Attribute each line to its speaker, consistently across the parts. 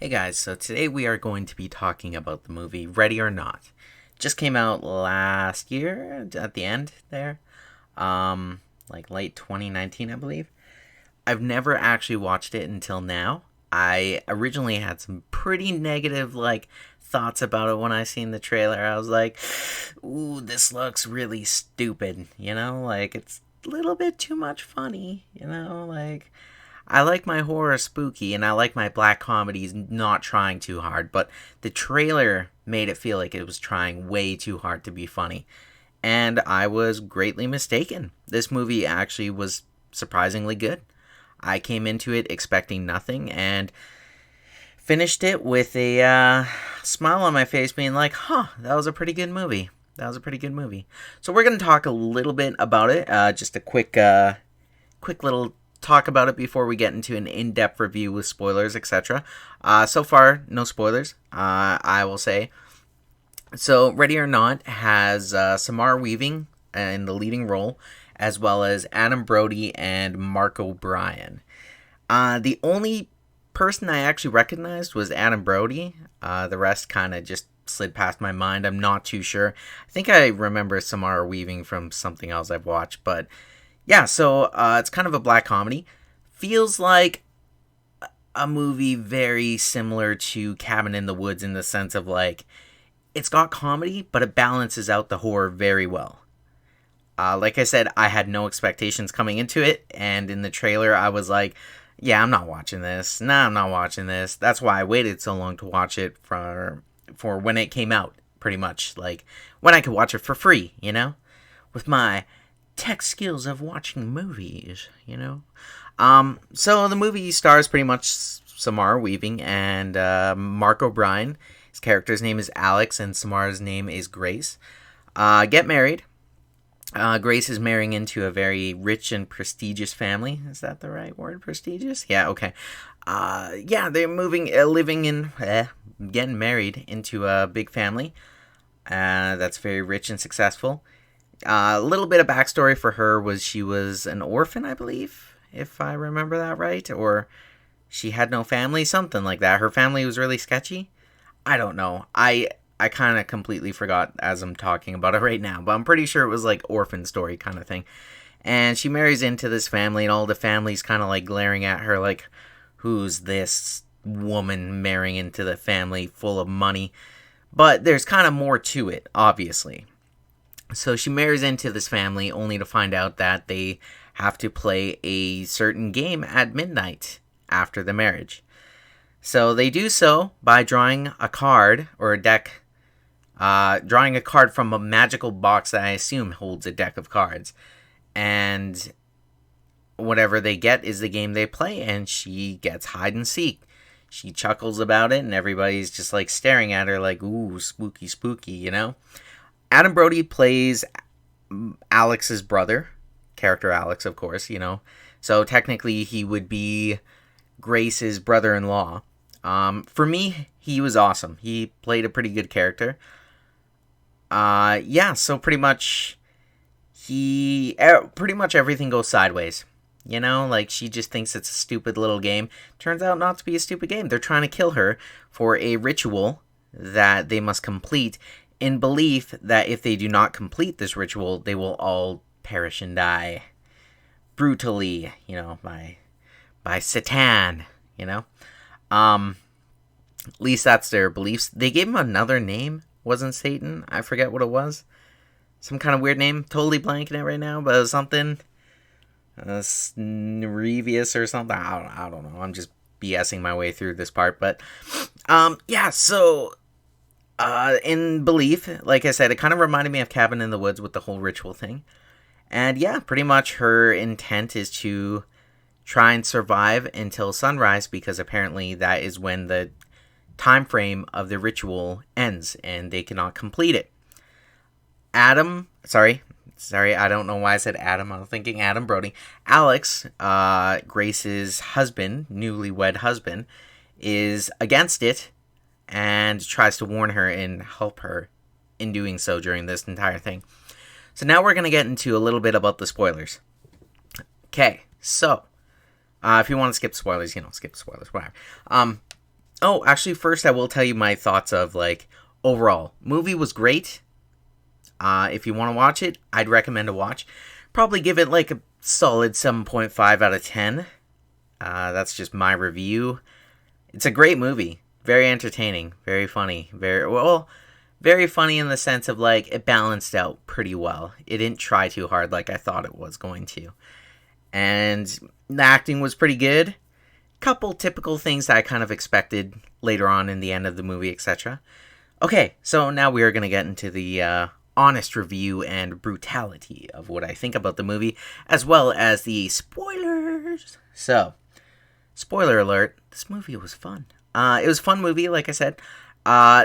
Speaker 1: Hey guys, so today we are going to be talking about the movie Ready or Not. Just came out last year at the end there. Like late 2019, I believe. I've never actually watched it until now. I originally had some pretty negative thoughts about it when I seen the trailer. I was like, "Ooh, this looks really stupid." It's a little bit too much funny, I like my horror spooky and I like my black comedies not trying too hard, but the trailer made it feel like it was trying way too hard to be funny. And I was greatly mistaken. This movie actually was surprisingly good. I came into it expecting nothing and finished it with a smile on my face, being like, that was a pretty good movie. That was a pretty good movie. So we're going to talk a little bit about it. Just a quick little talk about it before we get into an in-depth review with spoilers, etc. So far, no spoilers, I will say. So, Ready or Not has Samara Weaving in the leading role, as well as Adam Brody and Mark O'Brien. The only person I actually recognized was Adam Brody. The rest kind of just slid past my mind. I'm not too sure. I think I remember Samara Weaving from something else I've watched, but yeah, so it's kind of a black comedy. Feels like a movie very similar to Cabin in the Woods in the sense of it's got comedy, but it balances out the horror very well. Like I said, I had no expectations coming into it, and in the trailer I was like, yeah, I'm not watching this. Nah, I'm not watching this. That's why I waited so long to watch it for when it came out, pretty much. Like, when I could watch it for free, with my tech skills of watching movies. So the movie stars pretty much Samara Weaving and Mark O'Brien. His character's name is Alex and Samara's name is Grace. Get married. Grace is marrying into a very rich and prestigious family. Is that the right word? Prestigious? Yeah, okay. They're getting married into a big family that's very rich and successful. A little bit of backstory for her was she was an orphan, I believe, if I remember that right, or she had no family, something like that. Her family was really sketchy. I don't know. I kind of completely forgot as I'm talking about it right now, but I'm pretty sure it was like orphan story kind of thing. And she marries into this family, and all the family's kind of glaring at her like, who's this woman marrying into the family full of money? But there's kind of more to it, obviously. So she marries into this family only to find out that they have to play a certain game at midnight after the marriage. So they do so by drawing a card or a deck, drawing a card from a magical box that I assume holds a deck of cards. And whatever they get is the game they play, and she gets hide and seek. She chuckles about it, and everybody's just staring at her like, ooh, spooky, spooky, Adam Brody plays Alex's brother, character Alex, of course, So technically he would be Grace's brother-in-law. For me, he was awesome. He played a pretty good character. So pretty much everything goes sideways. She just thinks it's a stupid little game. Turns out not to be a stupid game. They're trying to kill her for a ritual that they must complete, in belief that if they do not complete this ritual, they will all perish and die brutally, by Satan, At least that's their beliefs. They gave him another name. Wasn't Satan? I forget what it was. Some kind of weird name. Totally blanking it right now, but it was something Nerevious or something. I don't know. I'm just BSing my way through this part, but so in belief, like I said, it kind of reminded me of Cabin in the Woods with the whole ritual thing. And pretty much her intent is to try and survive until sunrise, because apparently that is when the time frame of the ritual ends and they cannot complete it. Sorry, I don't know why I said Adam. I'm thinking Adam Brody. Alex, Grace's husband, newlywed husband, is against it and tries to warn her and help her in doing so during this entire thing. So now we're going to get into a little bit about the spoilers. Okay, so if you want to skip spoilers, skip spoilers, whatever. Oh, actually, first I will tell you my thoughts of, like, overall. Movie was great. If you want to watch it, I'd recommend a watch. Probably give it, like, a solid 7.5 out of 10. That's just my review. It's a great movie. Very entertaining. Very funny. Very funny in the sense of, like, it balanced out pretty well. It didn't try too hard like I thought it was going to. And the acting was pretty good. Couple typical things that I kind of expected later on in the end of the movie, etc. Okay, so now we are going to get into the honest review and brutality of what I think about the movie, as well as the spoilers. So, spoiler alert, this movie was fun. It was a fun movie, like I said.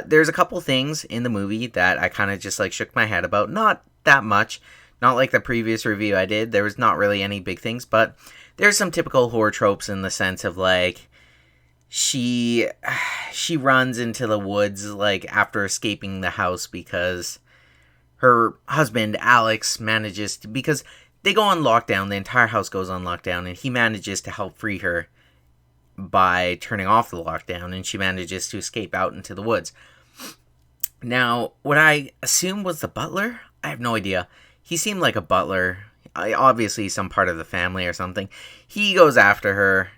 Speaker 1: There's a couple things in the movie that I kind of just like shook my head about. Not that much. Not like the previous review I did. There was not really any big things, but there's some typical horror tropes in the sense of, like, she runs into the woods, like, after escaping the house because her husband, Alex, manages to, because they go on lockdown, the entire house goes on lockdown, and he manages to help free her by turning off the lockdown, and she manages to escape out into the woods. Now, what I assume was the butler, I have no idea. He seemed like a butler, obviously some part of the family or something. He goes after her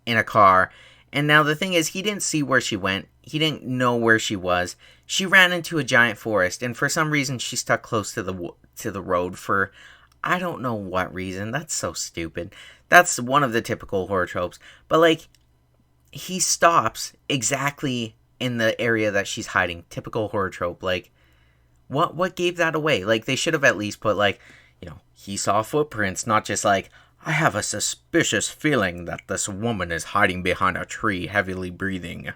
Speaker 1: in a car, and now the thing is, he didn't see where she went. He didn't know where she was. She ran into a giant forest, and for some reason, she stuck close to the road for, I don't know what reason. That's so stupid. That's one of the typical horror tropes. But, like, he stops exactly in the area that she's hiding. Typical horror trope. Like, what gave that away? Like, they should have at least put, like, he saw footprints, not just like, I have a suspicious feeling that this woman is hiding behind a tree, heavily breathing.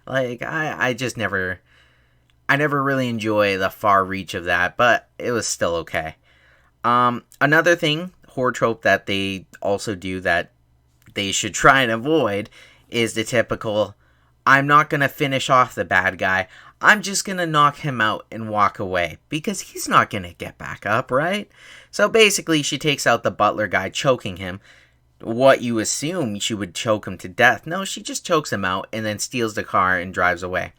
Speaker 1: Like, I never really enjoy the far reach of that, but it was still okay. Another thing, horror trope that they also do that they should try and avoid is the typical, I'm not going to finish off the bad guy. I'm just going to knock him out and walk away because he's not going to get back up, right? So basically, she takes out the butler guy, choking him. What you assume she would choke him to death. No, she just chokes him out and then steals the car and drives away.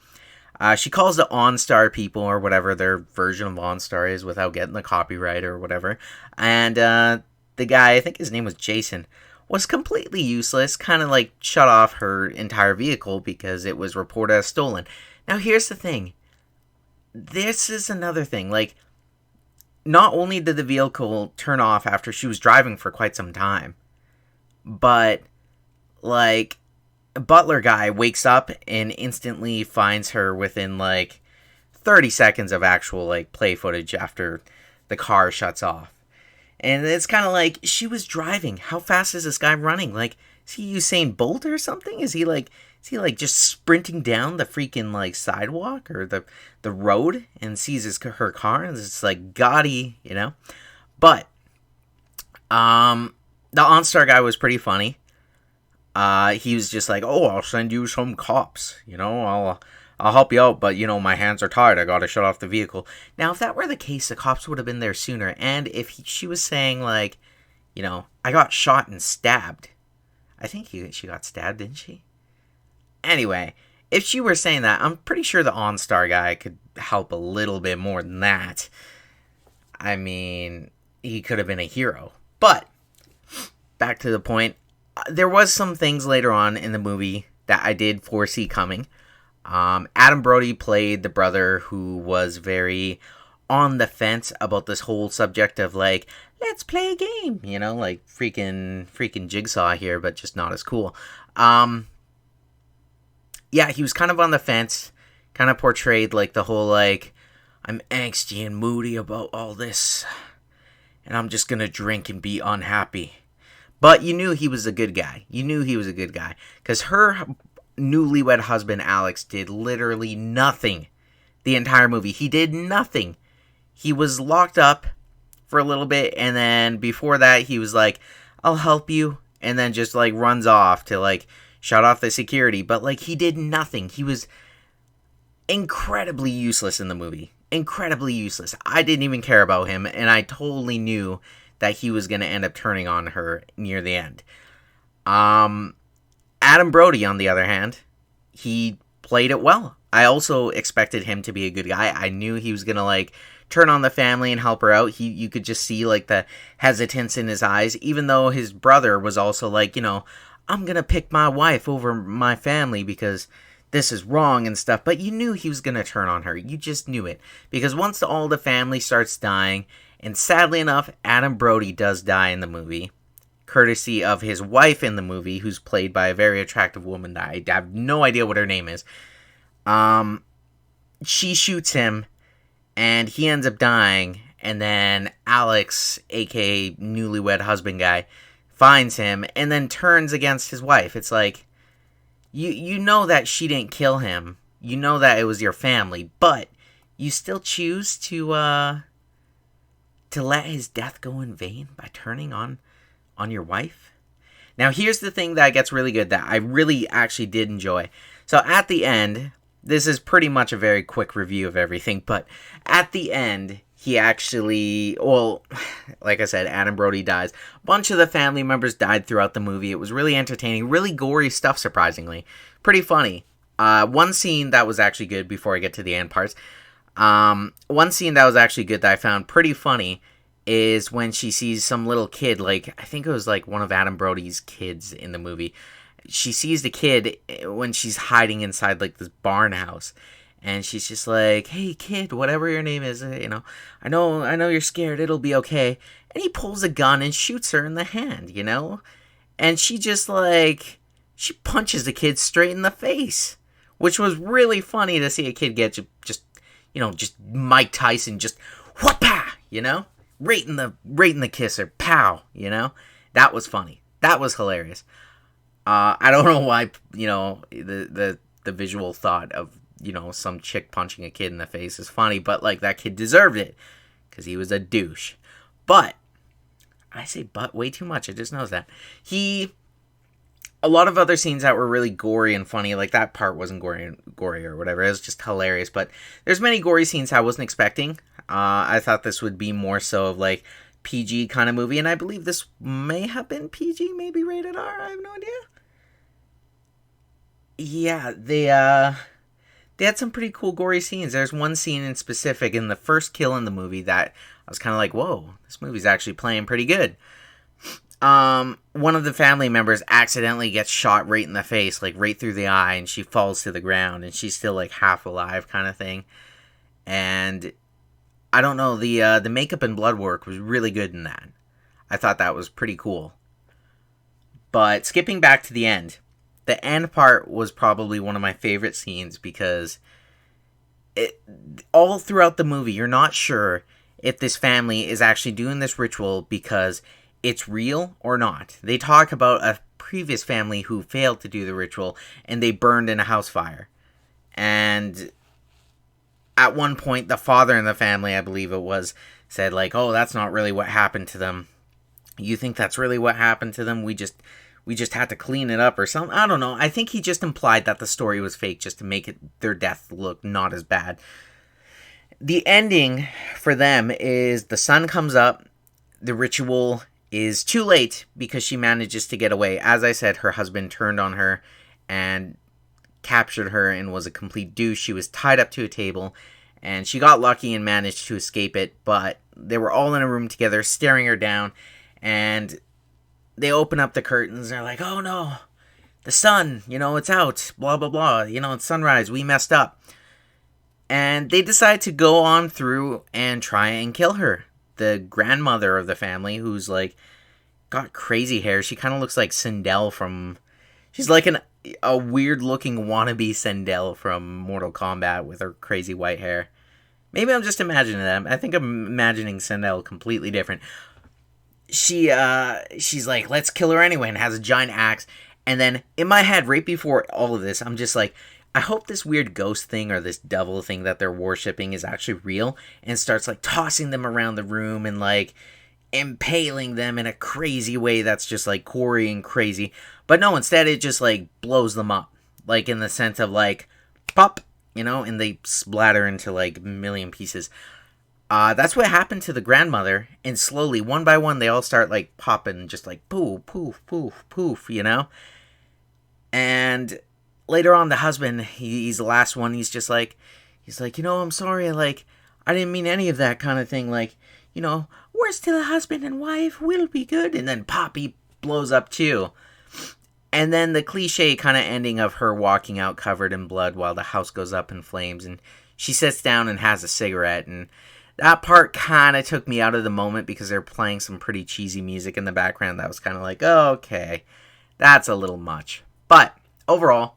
Speaker 1: She calls the OnStar people, or whatever their version of OnStar is, without getting the copyright or whatever. And the guy, I think his name was Jason, was completely useless, kind of like shut off her entire vehicle because it was reported as stolen. Now, here's the thing. This is another thing. Like, not only did the vehicle turn off after she was driving for quite some time, but, like, a butler guy wakes up and instantly finds her within, like, 30 seconds of actual, like, play footage after the car shuts off. And it's kind of like, she was driving. How fast is this guy running? Like, is he Usain Bolt or something? Is he just sprinting down the freaking, like, sidewalk or the road and sees her car and it's like gaudy, But the OnStar guy was pretty funny. He was just like, oh, I'll send you some cops, I'll help you out, but, my hands are tied. I gotta shut off the vehicle. Now, if that were the case, the cops would have been there sooner. And if she was saying, like, I got shot and stabbed. I think she got stabbed, didn't she? Anyway, if she were saying that, I'm pretty sure the OnStar guy could help a little bit more than that. I mean, he could have been a hero. But, back to the point, there was some things later on in the movie that I did foresee coming. Adam Brody played the brother who was very on the fence about this whole subject of, like, let's play a game, like freaking Jigsaw here, but just not as cool. Yeah, he was kind of on the fence, kind of portrayed like the whole, like, I'm angsty and moody about all this, and I'm just gonna drink and be unhappy. But you knew he was a good guy. Because her newlywed husband, Alex, did literally nothing the entire movie. He did nothing. He was locked up for a little bit, and then before that, he was like, I'll help you, and then just, like, runs off to, like, shut off the security. But, like, he did nothing. He was incredibly useless in the movie. Incredibly useless. I didn't even care about him, and I totally knew that he was going to end up turning on her near the end. Adam Brody, on the other hand, he played it well. I also expected him to be a good guy. I knew he was gonna like turn on the family and help her out. You could just see like the hesitance in his eyes, even though his brother was also like, I'm gonna pick my wife over my family because this is wrong and stuff. But you knew he was gonna turn on her. You just knew it, because once all the family starts dying, and sadly enough, Adam Brody does die in the movie, courtesy of his wife in the movie, who's played by a very attractive woman that I have no idea what her name is. She shoots him, and he ends up dying, and then Alex, aka newlywed husband guy, finds him, and then turns against his wife. It's like, you know that she didn't kill him, you know that it was your family, but you still choose to let his death go in vain by turning on your wife. Now, here's the thing that gets really good that I really actually did enjoy. So at the end, this is pretty much a very quick review of everything, but at the end, he actually, well, like I said, Adam Brody dies. A bunch of the family members died throughout the movie. It was really entertaining, really gory stuff, surprisingly. Pretty funny. One scene that was actually good, before I get to the end parts, one scene that was actually good that I found pretty funny is when she sees some little kid, like, I think it was like one of Adam Brody's kids in the movie. She sees the kid when she's hiding inside like this barn house, and she's just like, "Hey kid, whatever your name is, I know you're scared, it'll be okay." And he pulls a gun and shoots her in the hand, and she just like, she punches the kid straight in the face, which was really funny to see a kid get just Mike Tyson, just whoop-ah, right in the kisser, pow, that was funny, that was hilarious. I don't know why, the visual thought of, some chick punching a kid in the face is funny, but, like, that kid deserved it, because he was a douche. But, I say but way too much, I just knows that. A lot of other scenes that were really gory and funny, like, that part wasn't gory or whatever, it was just hilarious, but there's many gory scenes I wasn't expecting. I thought this would be more so of, like, PG kind of movie, and I believe this may have been PG, maybe rated R, I have no idea. Yeah, they had some pretty cool gory scenes. There's one scene in specific in the first kill in the movie that I was kind of like, whoa, this movie's actually playing pretty good. One of the family members accidentally gets shot right in the face, like right through the eye, and she falls to the ground, and she's still like half alive kind of thing. And I don't know, the makeup and blood work was really good in that. I thought that was pretty cool. But skipping back to the end part was probably one of my favorite scenes, because all throughout the movie, you're not sure if this family is actually doing this ritual because it's real or not. They talk about a previous family who failed to do the ritual, and they burned in a house fire. And at one point, the father in the family, I believe it was, said like, "Oh, that's not really what happened to them. You think that's really what happened to them? We just had to clean it up or something." I don't know. I think he just implied that the story was fake just to make their death look not as bad. The ending for them is the sun comes up. The ritual is too late because she manages to get away. As I said, her husband turned on her and captured her and was a complete douche. She was tied up to a table, and she got lucky and managed to escape it, but they were all in a room together staring her down, and they open up the curtains. They're like, "Oh no, the sun, it's out, blah, blah, blah. It's sunrise. We messed up." And they decide to go on through and try and kill her. The grandmother of the family, who's like got crazy hair. She kind of looks like Sindel she's like a weird looking wannabe Sindel from Mortal Kombat with her crazy white hair. Maybe I'm just imagining that. I think I'm imagining Sindel completely different. She's like, "Let's kill her anyway," and has a giant axe. And then in my head, right before all of this, I'm just like, I hope this weird ghost thing or this devil thing that they're worshipping is actually real, and starts like tossing them around the room and like impaling them in a crazy way that's just like gory and crazy. But no, instead it just like blows them up, like in the sense of like pop, and they splatter into like a million pieces. That's what happened to the grandmother, and slowly, one by one, they all start, like, popping, just like, poof, poof, poof, poof, And later on, the husband, he's the last one. He's like, I'm sorry. Like, I didn't mean any of that kind of thing. Like, we're still a husband and wife. We'll be good. And then Poppy blows up too. And then the cliche kind of ending of her walking out covered in blood while the house goes up in flames. And she sits down and has a cigarette. And that part kind of took me out of the moment because they're playing some pretty cheesy music in the background. That was kind of like, oh, okay, that's a little much. But overall,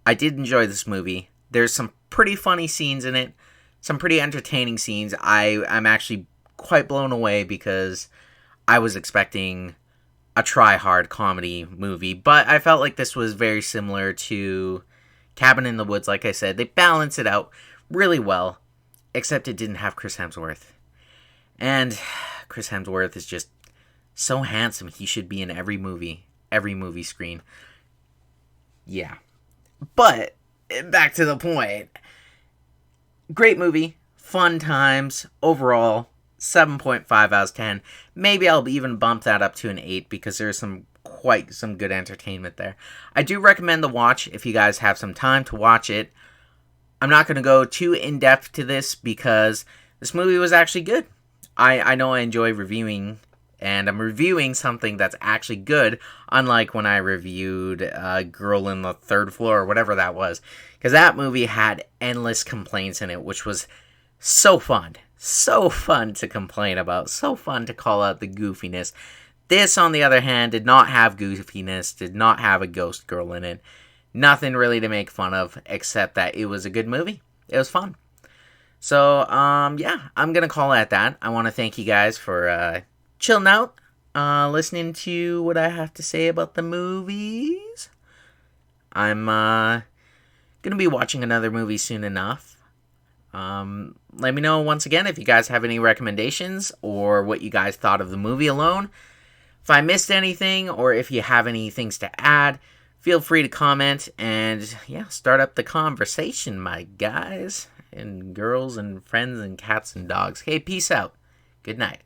Speaker 1: I did enjoy this movie. There's some pretty funny scenes in it. Some pretty entertaining scenes. I'm actually quite blown away because I was expecting a try-hard comedy movie, but I felt like this was very similar to Cabin in the Woods. Like I said, they balance it out really well, except it didn't have Chris Hemsworth. And Chris Hemsworth is just so handsome. He should be in every movie screen. Yeah. But, back to the point. Great movie. Fun times. Overall, 7.5 out of 10. Maybe I'll even bump that up to an 8 because there's some good entertainment there. I do recommend the watch if you guys have some time to watch it. I'm not going to go too in-depth to this because this movie was actually good. I know I enjoy reviewing, and I'm reviewing something that's actually good, unlike when I reviewed Girl in the Third Floor or whatever that was. Because that movie had endless complaints in it, which was so fun. So fun to complain about. So fun to call out the goofiness. This, on the other hand, did not have goofiness. Did not have a ghost girl in it. Nothing really to make fun of, except that it was a good movie. It was fun. So, yeah, I'm going to call it at that. I want to thank you guys for chilling out, listening to what I have to say about the movies. I'm going to be watching another movie soon enough. Let me know once again if you guys have any recommendations or what you guys thought of the movie alone. If I missed anything or if you have any things to add, feel free to comment and, yeah, start up the conversation, my guys and girls and friends and cats and dogs. Hey, peace out. Good night.